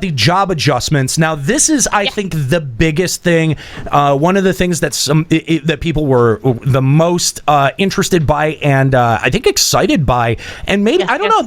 the job adjustments. Now, this is, I think, the biggest thing. One of the things that people were the most interested by and I think excited by. And maybe, I don't know.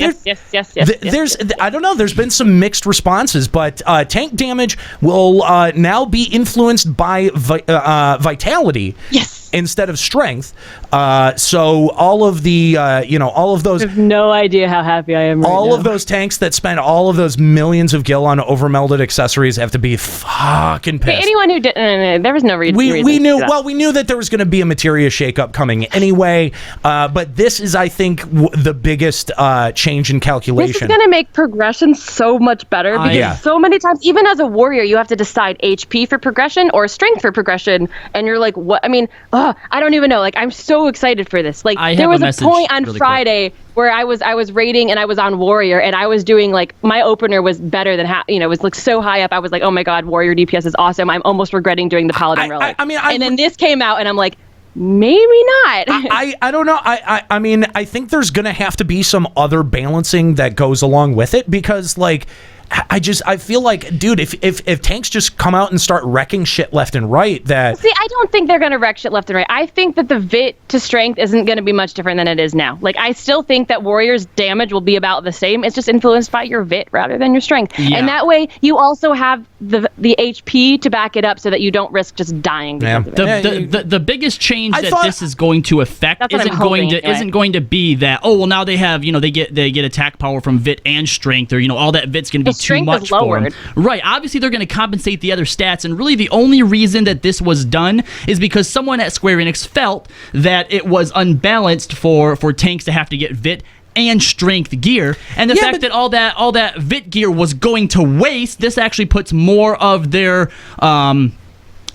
I don't know. There's been some mixed responses, but tank damage will now be influenced by vitality. Yes. Instead of strength. So all of the, all of those... I have no idea how happy I am right all now. of those tanks that spend all of those millions of gil on overmelded accessories have to be fucking pissed. Anyone who didn't... there was no reason we knew that there was going to be a materia shakeup coming anyway, but this is, I think, the biggest change in calculation. This is going to make progression so much better because so many times, even as a warrior, you have to decide HP for progression or strength for progression, and you're like, what? I mean... I don't even know. Like, I'm so excited for this. Like, there was a point on Friday where I was raiding and I was on warrior and I was doing like my opener was better than it was like so high up. I was like, oh my god, warrior DPS is awesome. I'm almost regretting doing the paladin relic. And then this came out and I'm like, maybe not. I don't know. I mean, I think there's gonna have to be some other balancing that goes along with it because like. I feel like, dude, if tanks just come out and start wrecking shit left and right, that... See, I don't think they're going to wreck shit left and right. I think that the VIT to strength isn't going to be much different than it is now. Like, I still think that warrior's damage will be about the same. It's just influenced by your VIT rather than your strength. Yeah. And that way, you also have the HP to back it up so that you don't risk just dying because of it. The biggest change that this is going to affect isn't going to be that, oh, well, now they have, they get attack power from VIT and strength, or, all that VIT's going to be too much for them. Right. Obviously, they're going to compensate the other stats, and really the only reason that this was done is because someone at Square Enix felt that it was unbalanced for tanks to have to get VIT and strength gear, and the fact that all that VIT gear was going to waste, this actually puts more of their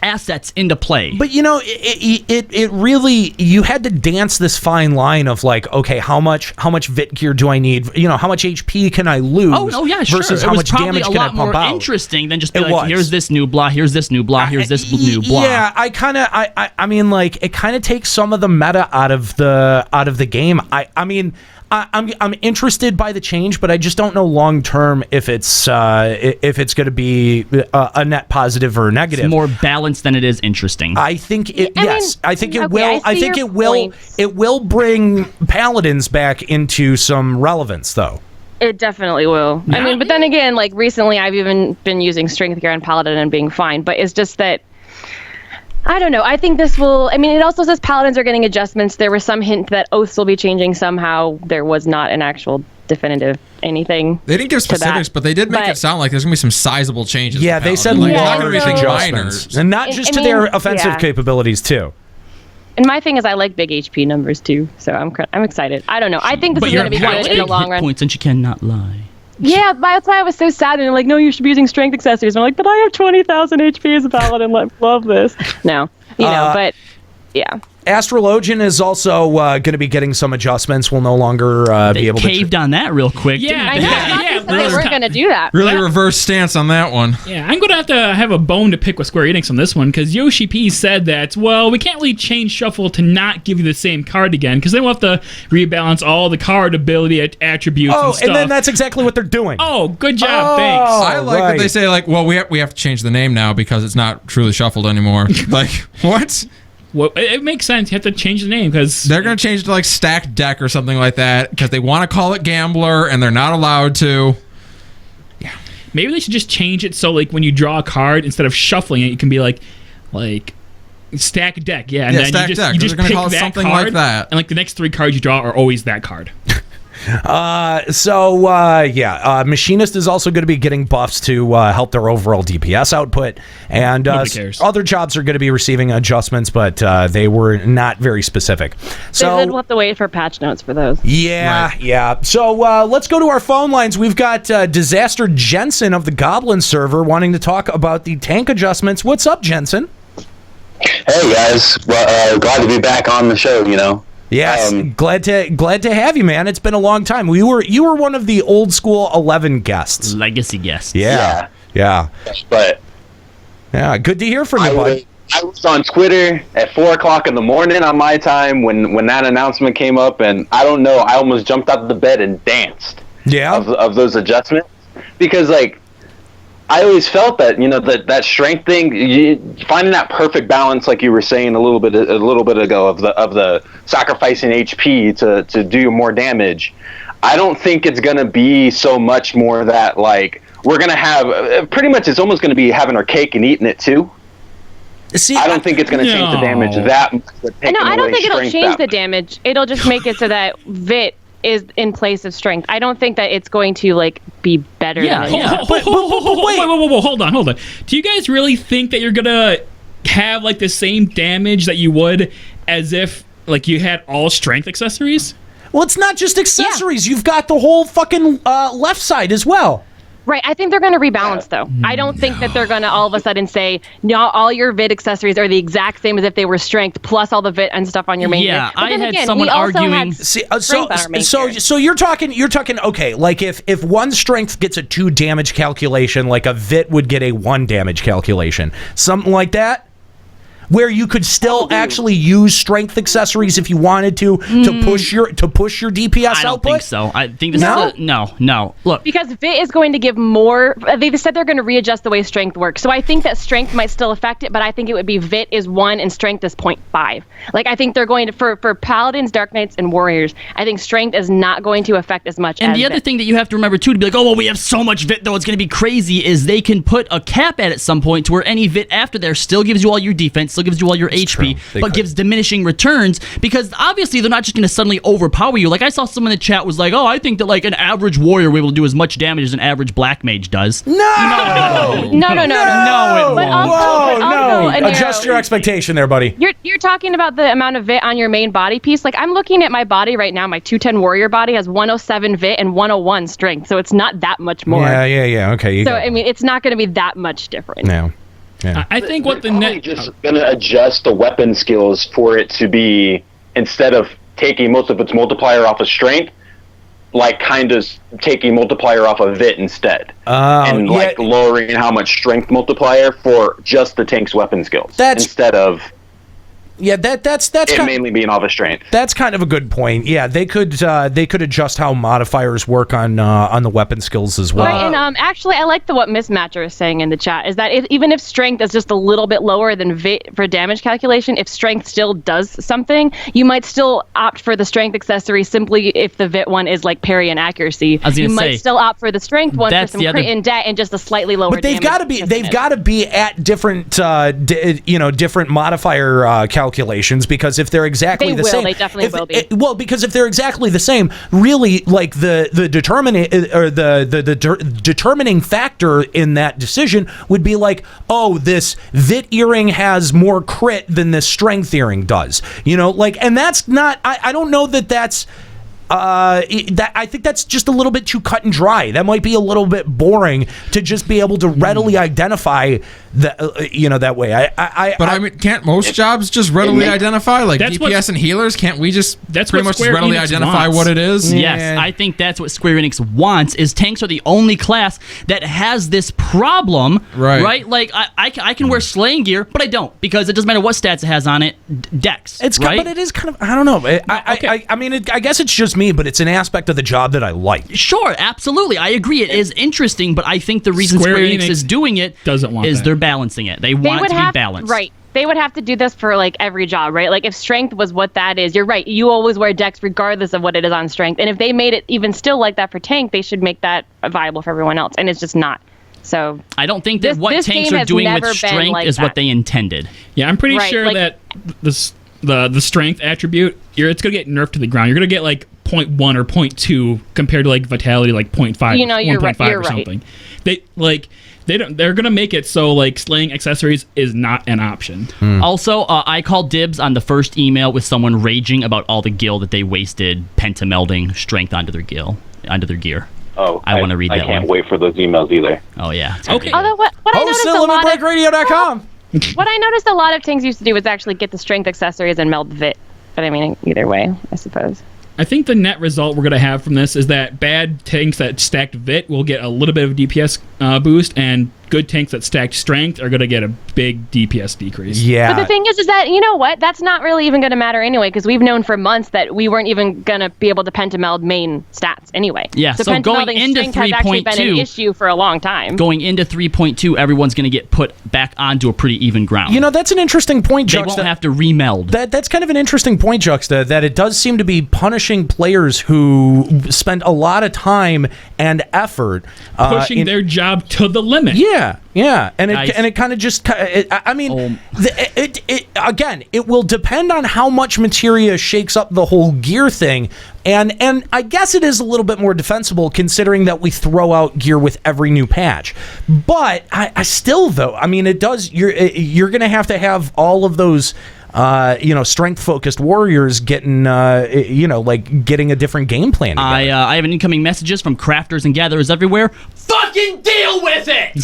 assets into play. But it really, you had to dance this fine line of like, okay, how much VIT gear do I need? How much HP can I lose? Oh no, yeah, versus sure. how much damage can I pump out? It was probably a lot more interesting than just be like, here's this new blah, here's this new blah, here's this new blah. Yeah, I mean, like, it kind of takes some of the meta out of the game. I mean. I'm interested by the change, but I just don't know long term if it's going to be a net positive or negative. It's more balanced than it is interesting. I think it. I think it will. I think it will. It will bring paladins back into some relevance, though. It definitely will. Yeah. I mean, but then again, like recently, I've even been using strength gear on paladin and being fine. But it's just that. I don't know. I think this will... I mean, it also says paladins are getting adjustments. There was some hint that oaths will be changing somehow. There was not an actual definitive anything. They didn't give specifics, but they did make it sound like there's going to be some sizable changes. Yeah, they said large adjustments. And not just to their offensive capabilities, too. And my thing is I like big HP numbers, too. So I'm excited. I don't know. I think this is going to be good in the long run. Points and you cannot lie. Yeah, that's why I was so sad. And they're like, no, you should be using strength accessories. I'm like, but I have 20,000 HP as a paladin. Love this. No, but yeah. Astrologian is also going to be getting some adjustments. We'll no longer be able to... They caved on that real quick. Yeah, I know. They weren't going to do that. Really reverse stance on that one. Yeah, I'm going to have a bone to pick with Square Enix on this one, because Yoshi P said that, well, we can't really change Shuffle to not give you the same card again, because then we'll have to rebalance all the card ability attributes and stuff. And then that's exactly what they're doing. Oh, good job, thanks. I like that they say, like, well, we have to change the name now because it's not truly Shuffled anymore. Like, what? Well, it makes sense. You have to change the name because they're going to change it to like Stacked Deck or something like that because they want to call it Gambler and they're not allowed to. Yeah, maybe they should just change it so like when you draw a card, instead of shuffling it, you can be like Stacked Deck. Yeah, and then Stacked Deck. You just pick call it something card, like that, and like the next 3 cards you draw are always that card. Machinist is also going to be getting buffs to help their overall DPS output, and other jobs are going to be receiving adjustments, but they were not very specific. So we'll have to wait for patch notes for those. Yeah. So let's go to our phone lines. We've got Disaster Jensen of the Goblin server wanting to talk about the tank adjustments. What's up, Jensen? Hey guys, glad to be back on the show. Yes, glad to have you, man. It's been a long time. You were one of the old school 11 guests, legacy guests. Yeah. But good to hear from you, bud. I was on Twitter at 4:00 in the morning on my time when that announcement came up, and I don't know, I almost jumped out of the bed and danced. Yeah. Of those adjustments, because like I always felt that, you know, that strength thing, finding that perfect balance, like you were saying a little bit ago, of the sacrificing HP to do more damage. I don't think it's gonna be so much more that, like, we're gonna have pretty much, it's almost gonna be having our cake and eating it too. See, I don't think it's going to change the damage that much. No, I don't think it'll change the damage. It'll just make it so that VIT is in place of strength. I don't think that it's going to like be better. Yeah, wait, hold on. Do you guys really think that you're gonna have like the same damage that you would as if like you had all strength accessories? Well, it's not just accessories. You've got the whole fucking left side as well. Right. I think they're going to rebalance, though. I don't think that they're going to all of a sudden say, no, all your VIT accessories are the exact same as if they were strength, plus all the VIT and stuff on your main. Yeah, I had someone arguing. So you're talking. Okay, like if one strength gets a 2 damage calculation, like a VIT would get a 1 damage calculation, something like that. Where you could still actually use strength accessories if you wanted to push your DPS output? I don't think so. I think this is no. Look, because VIT is going to give more. They said they're going to readjust the way strength works. So I think that strength might still affect it, but I think it would be VIT is 1 and strength is 0.5. Like I think they're going to for paladins, dark knights, and warriors. I think strength is not going to affect as much. And as the other VIT. thing that you have to remember too, to be like, oh well, we have so much VIT though, it's going to be crazy. Is they can put a cap at some point to where any VIT after there still gives you all your defense. Gives you all your HP, but gives diminishing returns, because obviously they're not just going to suddenly overpower you. Like I saw someone in the chat was like, oh, I think that like an average warrior will be able to do as much damage as an average black mage does. No, But also, adjust your expectation there, buddy. You're talking about the amount of VIT on your main body piece. Like I'm looking at my body right now. My 210 warrior body has 107 VIT and 101 strength, so it's not that much more. Yeah. Okay. So I mean, it's not going to be that much different. No. Yeah. I think what the net just going to adjust the weapon skills for it to be, instead of taking most of its multiplier off of strength, like kind of taking multiplier off of VIT instead, and like lowering how much strength multiplier for just the tank's weapon skills instead of. Yeah, that's it mainly being off of strength. That's kind of a good point. Yeah, they could adjust how modifiers work on the weapon skills as well. Right, and actually, I like what Mismatcher is saying in the chat is that even if strength is just a little bit lower than VIT for damage calculation, if strength still does something, you might still opt for the strength accessory simply if the VIT one is like parry and accuracy. You might still opt for the strength one for some crit and det and just a slightly lower. But they've got to be at different different modifier calculations, because if they're exactly the same, they definitely will be. Because if they're exactly the same, really, like the determining factor in that decision would be like, oh, this VIT earring has more crit than this strength earring does. And that's not. I don't know that that's. I think that's just a little bit too cut and dry. That might be a little bit boring to just be able to readily identify that that way. I mean, can't most jobs just readily identify, like DPS and healers? Can't we just pretty much readily identify what it is? Yes, I think that's what Square Enix wants. Is tanks are the only class that has this problem, right? Like I can wear slaying gear, but I don't, because it doesn't matter what stats it has on it. Dex, right? But it is kind of, I don't know. I mean, I guess it's just me, but it's an aspect of the job that I like. Sure, absolutely, I agree. It is interesting, but I think the reason Square Enix is doing it is they're balancing it. They want to be balanced. Right. They would have to do this for like every job, right? Like if strength was what that is, you're right. You always wear dex regardless of what it is on strength. And if they made it even still like that for tank, they should make that viable for everyone else. And it's just not. So I don't think that what tanks are doing with strength is what they intended. Yeah, I'm pretty sure that the strength attribute, it's going to get nerfed to the ground. You're going to get like 0.1 or 0.2 compared to like vitality like 0.5, 1.5 or something. They're going to make it so like slaying accessories is not an option. Also, I called dibs on the first email with someone raging about all the gil that they wasted pentamelding strength onto their gear. Oh, I want to read that one. I can't wait for those emails either. Oh, yeah. Okay. Although what I noticed a lot LimitBreakRadio.com. What I noticed a lot of tanks used to do was actually get the strength accessories and meld VIT. But I mean, either way, I suppose. I think the net result we're going to have from this is that bad tanks that stacked VIT will get a little bit of DPS boost, and good tanks that stacked strength are going to get a big DPS decrease. Yeah. But the thing is that, you know what? That's not really even going to matter anyway, because we've known for months that we weren't even going to be able to pentameld main stats anyway. Yeah, so going into 3.2 has actually been an issue for a long time. Going into 3.2, everyone's going to get put back onto a pretty even ground. You know, that's an interesting point, Juxta. They won't have to remeld. That's kind of an interesting point, Juxta, that it does seem to be punishing players who spend a lot of time and effort pushing their job to the limit. Yeah, and it kind of just, I mean, again, it will depend on how much materia shakes up the whole gear thing, and I guess it is a little bit more defensible considering that we throw out gear with every new patch. But I still, though, I mean, it does. You're going to have all of those. Strength-focused warriors getting, getting a different game plan. I have incoming messages from crafters and gatherers everywhere. Fucking deal with it!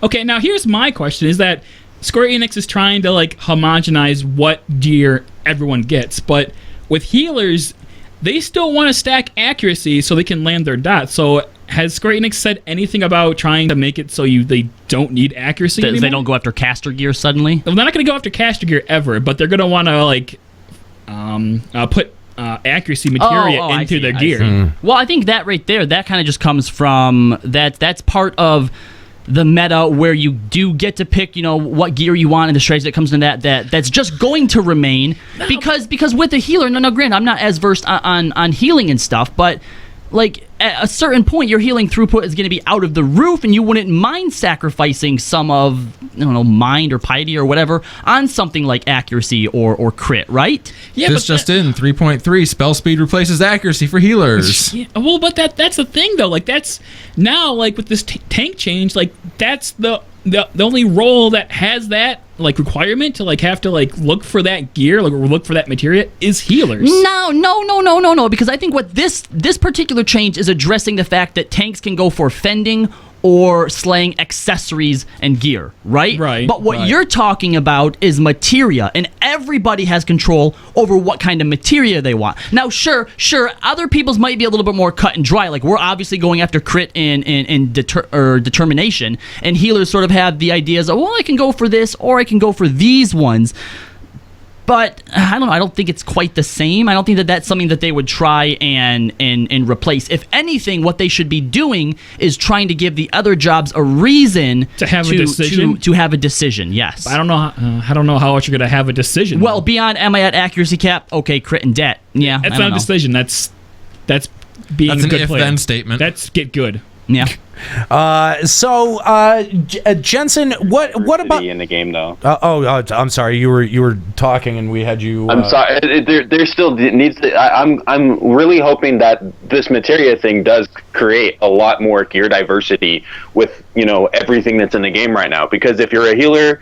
Okay, now here's my question, is that Square Enix is trying to, homogenize what gear everyone gets, but with healers, they still want to stack accuracy so they can land their dots, so has Square Enix said anything about trying to make it so they don't need accuracy anymore? They don't go after caster gear suddenly? Well, they're not going to go after caster gear ever, but they're going to want to put accuracy materia into their gear. Well, I think that right there, that kind of just comes from that's part of the meta where you do get to pick, what gear you want, and the strategy that comes in that's just going to remain because with the healer, no, granted, I'm not as versed on healing and stuff, but at a certain point, your healing throughput is going to be out of the roof, and you wouldn't mind sacrificing some of, mind or piety or whatever on something like accuracy or crit, right? Yeah, this just in 3.3 spell speed replaces accuracy for healers. Yeah, well, but that's the thing though. That's now with this tank change. That's the only role that has that requirement to have to look for that gear, or look for that materia is healers. No, because I think what this particular change is addressing the fact that tanks can go for fending or slaying accessories and gear, right? Right. But what you're talking about is materia, and everybody has control over what kind of materia they want. Now, sure, other people's might be a little bit more cut and dry. We're obviously going after crit and determination, and healers sort of have the ideas of, well, I can go for this, or I can go for these ones. But I don't know. I don't think it's quite the same. I don't think that that's something that they would try and replace. If anything, what they should be doing is trying to give the other jobs a reason to have a decision. To have a decision. Yes. I don't know how much you're going to have a decision. Well, beyond am I at accuracy cap? Okay, crit and det. Yeah, that's not a decision. That's being a good player. Then statement. That's get good. Yeah. Jensen, what about in the game though? I'm sorry, you were talking and we had you. I'm sorry. There still needs to. I'm really hoping that this materia thing does create a lot more gear diversity with everything that's in the game right now. Because if you're a healer,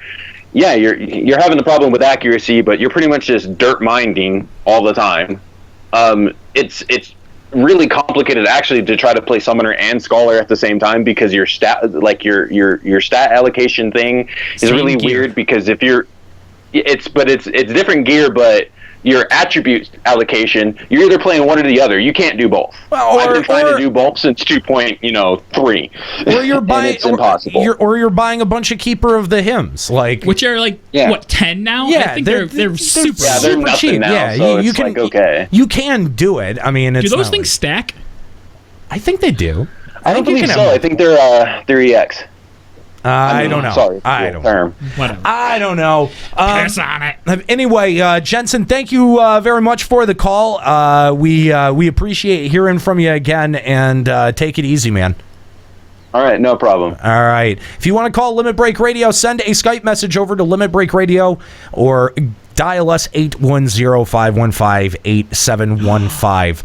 yeah, you're having the problem with accuracy, but you're pretty much just dirt minding all the time. It's really complicated actually to try to play summoner and scholar at the same time, because your stat your stat allocation thing is really weird, because if you're it's different gear, but your attribute allocation, you're either playing one or the other. You can't do both. I've been trying to do both since 2.3. Or you're buying it's impossible. You're buying a bunch of Keeper of the Hymns, which are what, 10 now? Yeah, I think they're super. Yeah, they're super cheap. Now, yeah, so you it's can okay. You can do it. I mean, do those things stack? I think they do. I don't believe so. I think they're EX. I don't know. Sorry, I don't know. Whatever. I don't know. Pass on it. Anyway, Jensen, thank you very much for the call. We appreciate hearing from you again, and take it easy, man. All right, no problem. All right. If you want to call Limit Break Radio, send a Skype message over to Limit Break Radio, or dial us 810-515-8715.